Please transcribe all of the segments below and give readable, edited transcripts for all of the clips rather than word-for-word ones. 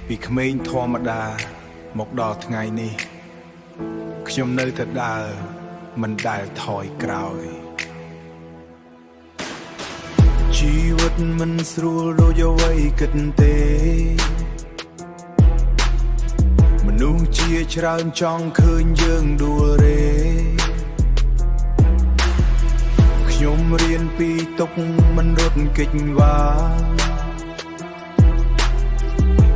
ពីក្មេងធម្មតាមកដល់ថ្ងៃនេះខ្ញុំនៅតែដើរមិនដែលថយក្រោយជីវិតមិនស្រួលដូចអ្វីគិតទេមនុស្សជាច្រើនចង់ឃើញយើងដួលរេខ្ញុំរៀនពីទុកមិនរត់គេចវ៉ា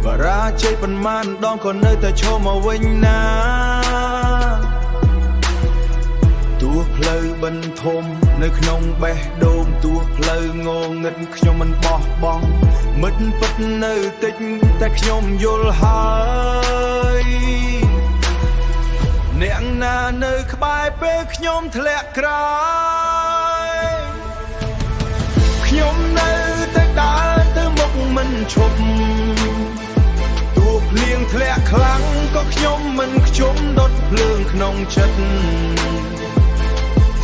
បារាជ័យប៉ុន្មានដងក៏នៅតែឈរមកវិញណាទោះផ្លូវបន្ធំនៅក្នុងបេះដូងទោះផ្លូវងងឹតខ្ញុំមិនបោះបង់មិត្តពិតនៅតិចតែខ្ញុំយល់ហើយអ្នកណានៅក្បែរពេលខ្ញុំធ្លាក់ក្រោយខ្ញុំនៅតែដើរទៅមុខមិនឈប់ទោះភ្លៀងធ្លាក់ខ្លាំងក៏ខ្ញុំមិនខ្ជុំដុតភ្លើងក្នុងចិត្ត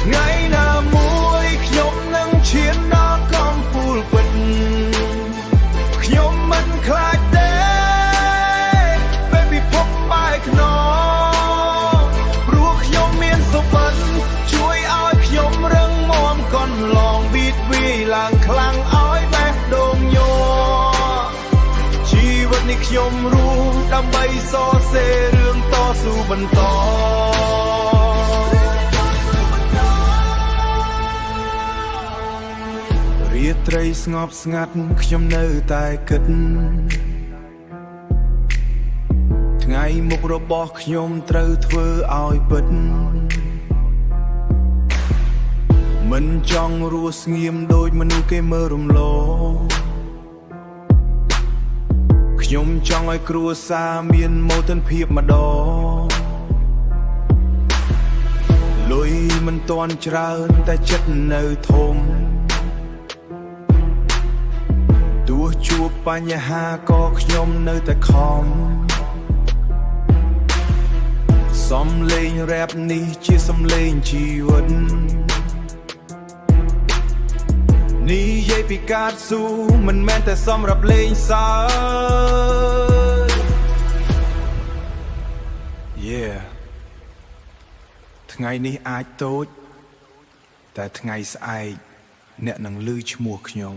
ថ្ងៃណាមួយខ្ញុំនឹងឈានដល់កំពូលពិតខ្ញុំមិនខ្លាចទេពេលពិភពបែកខ្នងព្រោះខ្ញុំមានសុបិនជួយឲ្យខ្ញុំរឹងមាំកន្លងបៀតវាយឡើងខ្លាំងឲ្យបេះដូងញ័រជីវិតនេះខ្ញុំរស់ដើម្បីសរសេររឿងតស៊ូបន្តរាត្រីស្ងប់ស្ងាត់ខ្ញុំនៅតែគិតថ្ងៃមុខរបស់ខ្ញុំត្រូវធ្វើឲ្យពិតមិនចង់រស់ស្ងៀមដូចមនុស្សគេមើលរំលងខ្ញុំចង់ឲ្យគ្រួសារមានមោទនភាពម្ដងលុយមិនទាន់ច្រើនតែចិត្តនៅធំទោះជួបបញ្ហាក៏ខ្ញុំនៅតែខំសំឡេងរ៉េបនេះជាសំឡេងជីវិតនិយាយពីការស៊ូមិនមែនតែសម្រាប់លេងសើច Yeah ថ្ងៃនេះអាចតូចតែថ្ងៃស្អែកអ្នកនឹងឮឈ្មោះខ្ញុំ